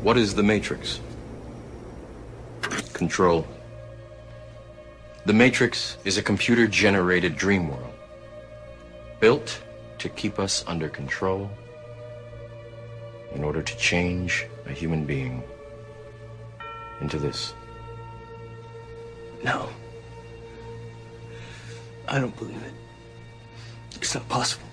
What is the Matrix? Control. The Matrix is a computer-generated dream world, built to keep us under control in order to change a human being into this. No. I don't believe it. It's not possible.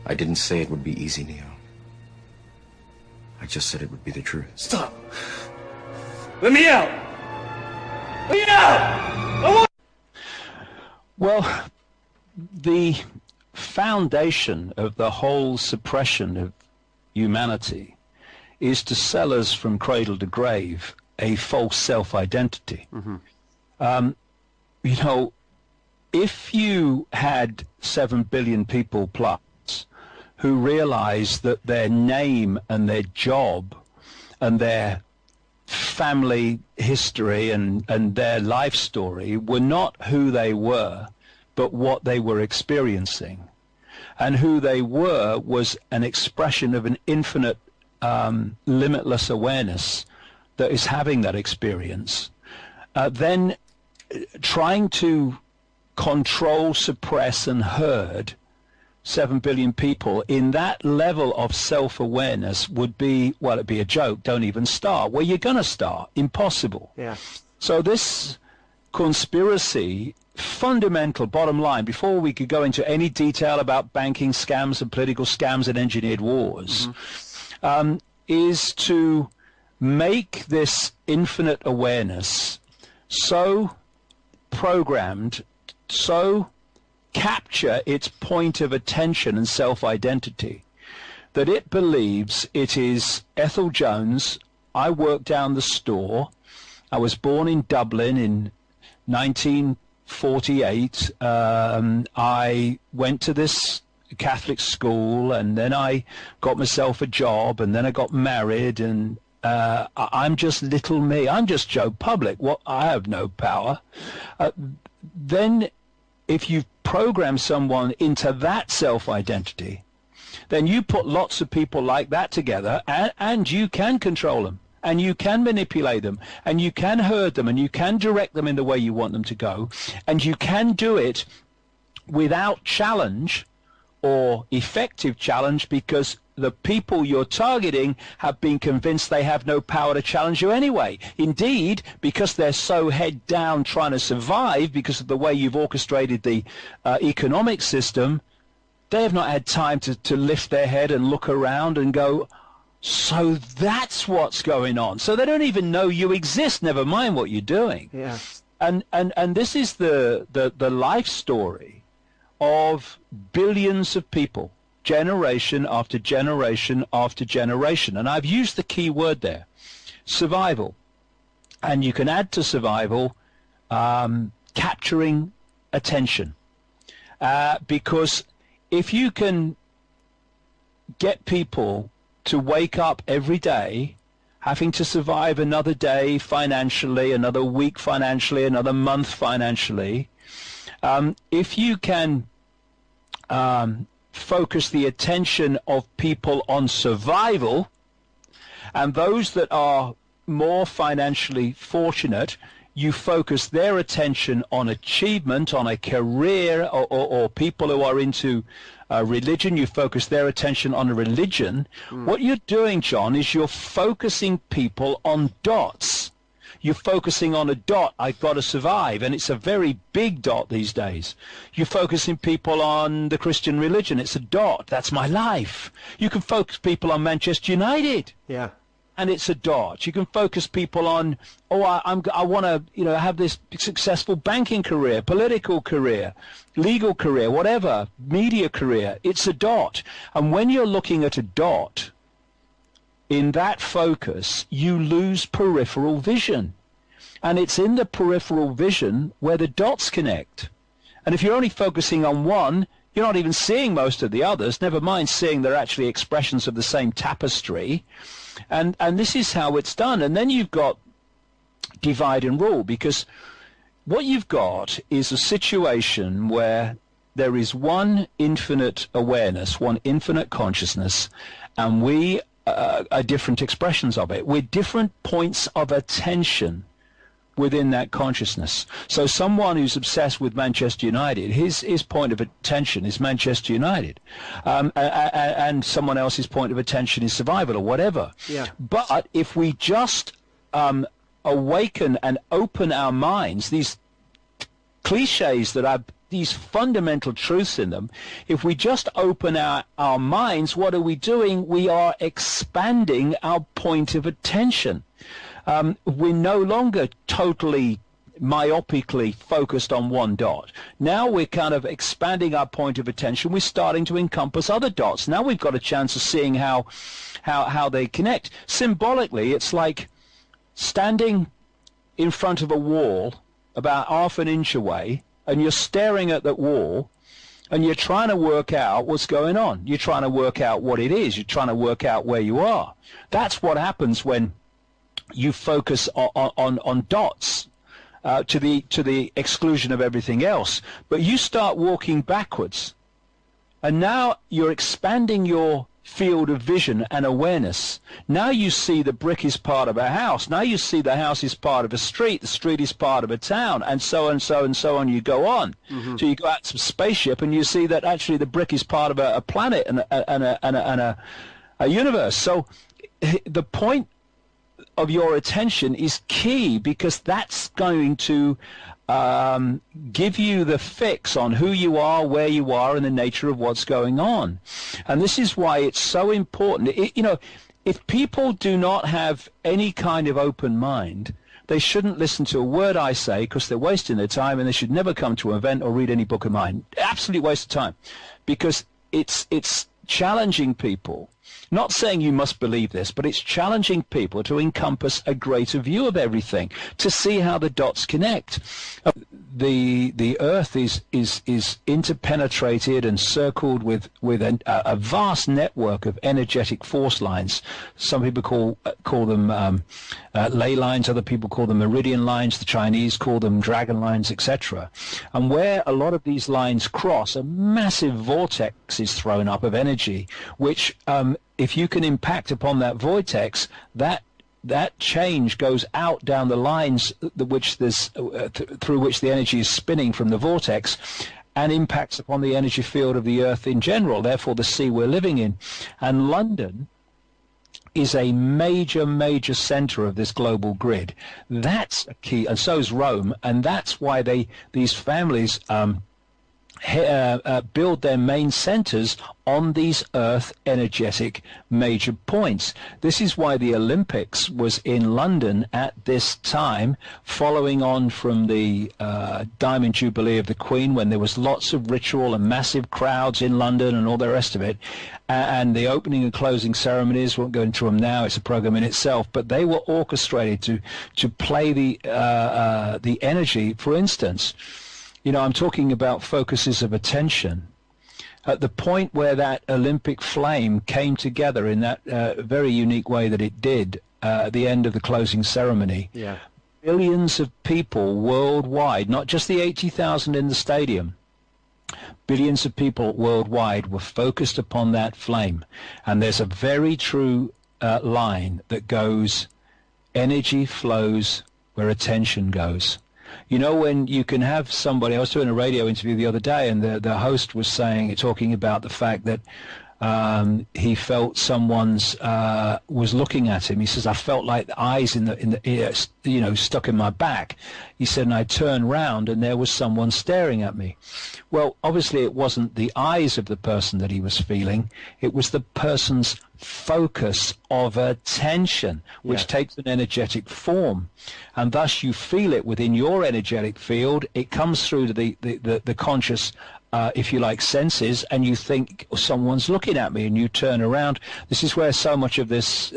I didn't say it would be easy, Neo. I just said it would be the truth. Stop. Let me out. Let me out! Well, the foundation of the whole suppression of humanity is to sell us from cradle to grave a false self-identity. You know, if you had 7 billion people plus who realized that their name and their job and their family history and their life story were not who they were, but what they were experiencing. And who they were was an expression of an infinite, limitless awareness that is having that experience. Then trying to control, suppress, and herd 7 billion people in that level of self-awareness would be, well, it'd be a joke. Don't even start. Where you're going to start? Impossible. Yeah. So this conspiracy, fundamental bottom line, before we could go into any detail about banking scams and political scams and engineered wars, is to make this infinite awareness so programmed, so capture its point of attention and self-identity that it believes it is Ethel Jones. I work down the store. I was born in Dublin in 1948. I went to this Catholic school, and then I got myself a job, and then I got married, and I'm just little me. I'm just Joe Public. What? I have no power. Then if you program someone into that self-identity, then you put lots of people like that together, and you can control them, and you can manipulate them, and you can herd them, and you can direct them in the way you want them to go, and you can do it without challenge or effective challenge, because the people you're targeting have been convinced they have no power to challenge you anyway. Indeed, because they're so head down trying to survive because of the way you've orchestrated the economic system, they have not had time to lift their head and look around and go, so that's what's going on. So they don't even know you exist, never mind what you're doing. Yeah. And this is the life story of billions of people, generation after generation after generation. And I've used the key word there, survival. And you can add to survival capturing attention. Because if you can get people to wake up every day having to survive another day financially, another week financially, another month financially, if you can focus the attention of people on survival, and those that are more financially fortunate, you focus their attention on achievement, on a career, or people who are into religion, you focus their attention on a religion. What you're doing, John, is you're focusing people on dots. You're focusing on a dot, I've got to survive, and it's a very big dot these days. You're focusing people on the Christian religion, it's a dot, that's my life. You can focus people on Manchester United. Yeah. And it's a dot. You can focus people on, I want to, have this successful banking career, political career, legal career, whatever, media career. It's a dot. And when you're looking at a dot, in that focus, you lose peripheral vision. And it's in the peripheral vision where the dots connect. And if you're only focusing on one, you're not even seeing most of the others, never mind seeing they're actually expressions of the same tapestry. And this is how it's done. And then you've got divide and rule, because what you've got is a situation where there is one infinite awareness, one infinite consciousness, and we are different expressions of it. We're different points of attention within that consciousness. So someone who's obsessed with Manchester United, his point of attention is Manchester United, and someone else's point of attention is survival or whatever. Yeah. But if we just awaken and open our minds, these cliches that have these fundamental truths in them, if we just open our minds, what are we doing? We are expanding our point of attention. We're no longer totally myopically focused on one dot. Now we're kind of expanding our point of attention. We're starting to encompass other dots. Now we've got a chance of seeing how they connect. Symbolically, it's like standing in front of a wall about half an inch away, and you're staring at that wall, and you're trying to work out what's going on. You're trying to work out what it is. You're trying to work out where you are. That's what happens when you focus on dots to the exclusion of everything else. But you start walking backwards, and now you're expanding your field of vision and awareness. Now you see the brick is part of a house. Now you see the house is part of a street. The street is part of a town, and so and so and so on. You go on. Mm-hmm. So you go out to a spaceship, and you see that actually the brick is part of a planet and a universe. So the point of your attention is key, because that's going to give you the fix on who you are, where you are, and the nature of what's going on. And this is why it's so important. If people do not have any kind of open mind, they shouldn't listen to a word I say, because they're wasting their time, and they should never come to an event or read any book of mine. Absolute waste of time, because it's challenging people. Not saying you must believe this, but it's challenging people to encompass a greater view of everything, to see how the dots connect. The Earth is interpenetrated and circled with a vast network of energetic force lines. Some people call them ley lines. Other people call them meridian lines. The Chinese call them dragon lines, etc. And where a lot of these lines cross, a massive vortex is thrown up of energy, which if you can impact upon that vortex, that change goes out down the lines through which the energy is spinning from the vortex, and impacts upon the energy field of the Earth in general, therefore the sea we're living in. And London is a major center of this global grid. That's a key, and so is Rome, and that's why these families build their main centers on these Earth energetic major points. This is why the Olympics was in London at this time, following on from the Diamond Jubilee of the Queen, when there was lots of ritual and massive crowds in London and all the rest of it. And the opening and closing ceremonies, won't go into them now, it's a program in itself, but they were orchestrated to play the energy. For instance, I'm talking about focuses of attention. At the point where that Olympic flame came together in that very unique way that it did at the end of the closing ceremony, yeah, billions of people worldwide, not just the 80,000 in the stadium, billions of people worldwide were focused upon that flame. And there's a very true line that goes, energy flows where attention goes. When you can have somebody, I was doing a radio interview the other day, and the host was talking about the fact that he felt someone's was looking at him. He says, I felt like the eyes in the ear, stuck in my back. He said, and I turned round and there was someone staring at me. Well, obviously it wasn't the eyes of the person that he was feeling. It was the person's focus of attention, which takes an energetic form, and thus you feel it within your energetic field. It comes through to the conscious, if you like, senses, and you think someone's looking at me, and you turn around. This is where so much of this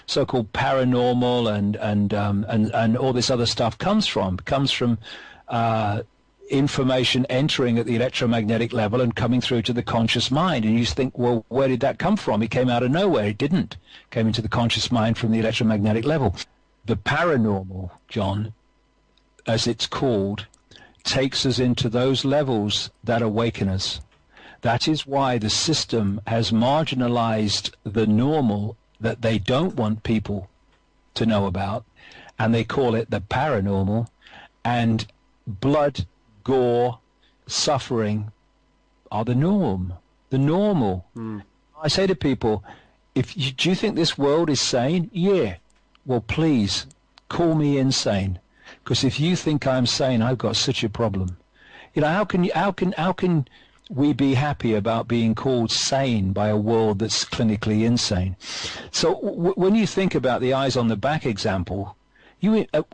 so-called paranormal and all this other stuff comes from. It comes from information entering at the electromagnetic level and coming through to the conscious mind, and you think, well, where did that come from? It came out of nowhere. It didn't. It came into the conscious mind from the electromagnetic level. The paranormal, John, as it's called, takes us into those levels that awaken us. That is why the system has marginalized the normal that they don't want people to know about, and they call it the paranormal, and blood, gore, suffering are the norm, the normal. I say to people, do you think this world is sane? Yeah. Well, please call me insane, because if you think I'm sane, I've got such a problem. You know, how can we be happy about being called sane by a world that's clinically insane? So when you think about the eyes on the back example,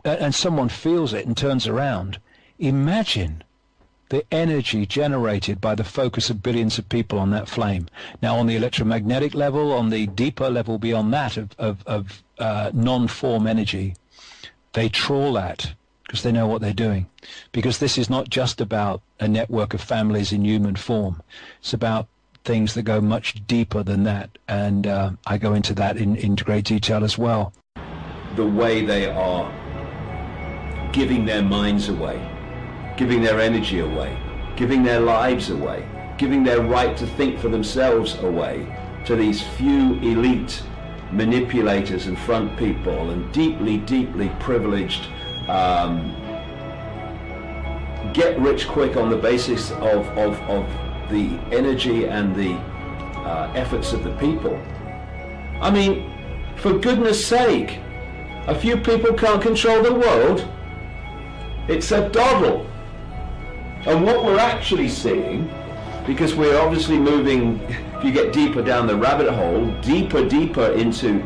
and someone feels it and turns around, imagine the energy generated by the focus of billions of people on that flame. Now, on the electromagnetic level, on the deeper level beyond that of non-form energy, they trawl that because they know what they're doing. Because this is not just about a network of families in human form. It's about things that go much deeper than that. And I go into that in great detail as well. The way they are giving their minds away, giving their energy away, giving their lives away, giving their right to think for themselves away to these few elite manipulators and front people and deeply, deeply privileged get rich quick on the basis of the energy and the efforts of the people. I mean, for goodness sake, a few people can't control the world. It's a doddle. And what we're actually seeing, because we're obviously moving, if you get deeper down the rabbit hole, deeper into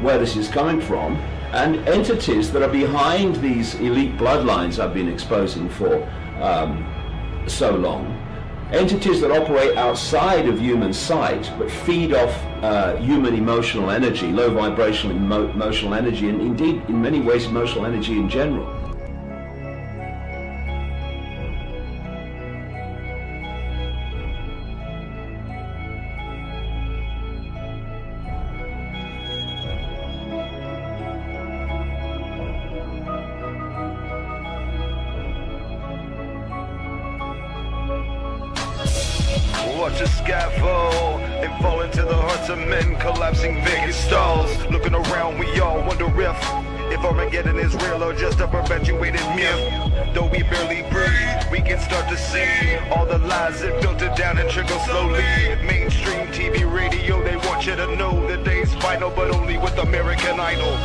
where this is coming from, and entities that are behind these elite bloodlines I've been exposing for so long, entities that operate outside of human sight but feed off human emotional energy, low vibrational emotional energy, and indeed in many ways emotional energy in general. Watch a scaffold and fall into the hearts of men, collapsing Vegas stalls. Looking around, we all wonder if Armageddon is real or just a perpetuated myth. Though we barely breathe, we can start to see all the lies that filter down and trickle slowly. Mainstream TV, radio, they want you to know that day's final, but only with American Idol.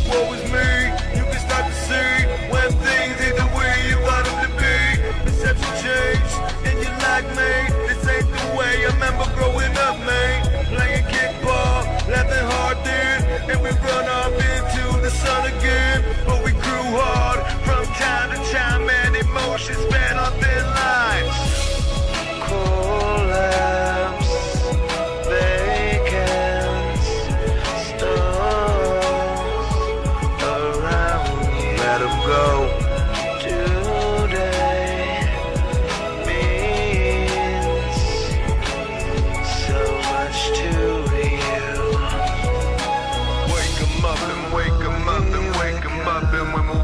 Woe is me, you can start to see when things ain't the way you thought them to be. Perception changed, and you like me. This ain't the way I remember growing up, man. Playing kickball, laughing hard then, and we run off into the sun again. But we grew hard from time to time, and emotions span on thin lines. Collapse, vacant, stones around you. Let 'em go. When will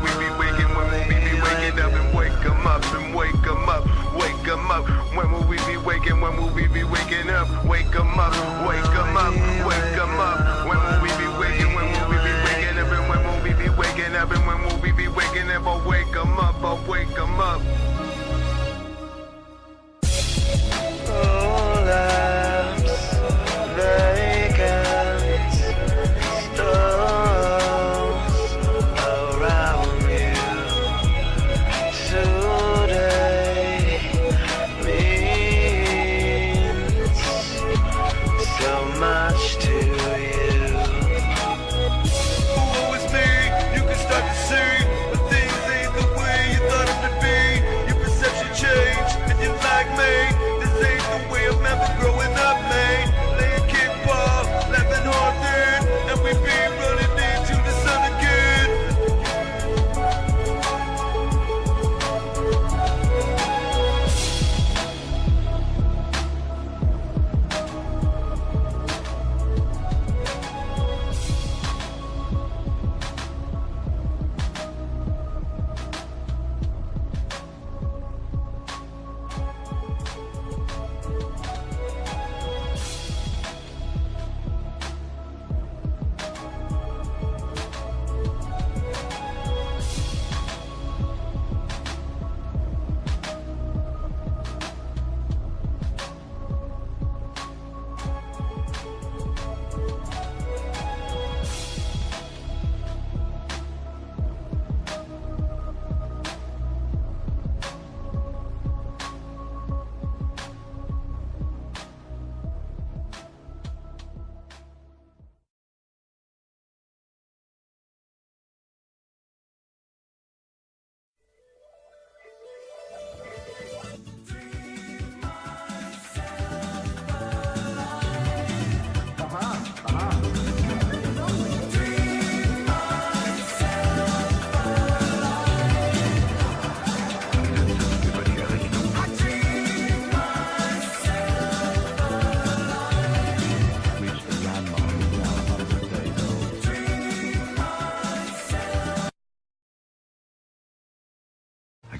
we be waking? When will we be waking up? Wake 'em up, wake 'em up, wake 'em up. When will we be waking? When will we be waking up? And when will we be waking up? And when will we be waking up? I'll wake 'em up, I'll wake 'em up.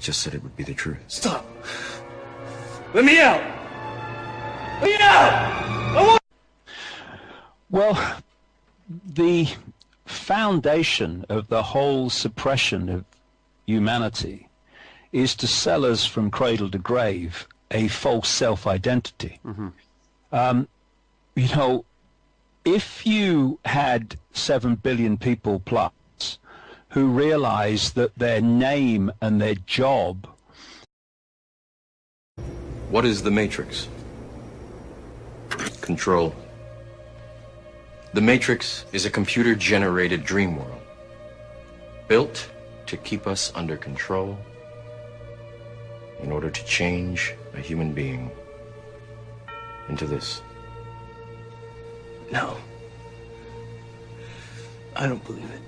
just said it would be the truth. Stop. Let me out. Let me out. I want. Well, the foundation of the whole suppression of humanity is to sell us from cradle to grave a false self-identity. You know, if you had 7 billion people plus who realize that their name and their job... What is the Matrix? Control. The Matrix is a computer-generated dream world, built to keep us under control in order to change a human being into this. No. I don't believe it.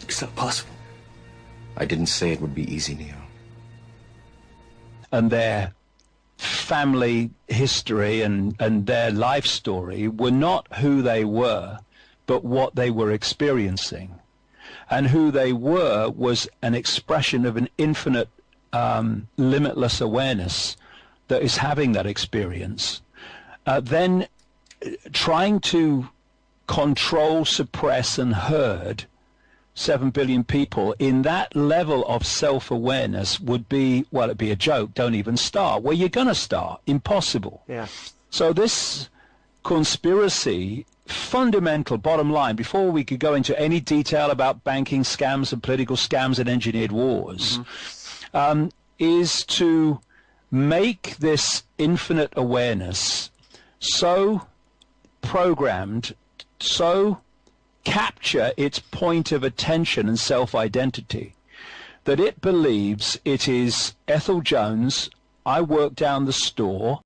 It's not possible. I didn't say it would be easy, Neo. And their family history and their life story were not who they were, but what they were experiencing. And who they were was an expression of an infinite, limitless awareness that is having that experience. Then trying to control, suppress, and herd 7 billion people in that level of self-awareness would be, well, it'd be a joke. Don't even start. Where you're going to start? Impossible. Yeah. So this conspiracy, fundamental bottom line, before we could go into any detail about banking scams and political scams and engineered wars, is to make this infinite awareness so programmed, so capture its point of attention and self-identity that it believes it is Ethel Jones, I work down the store,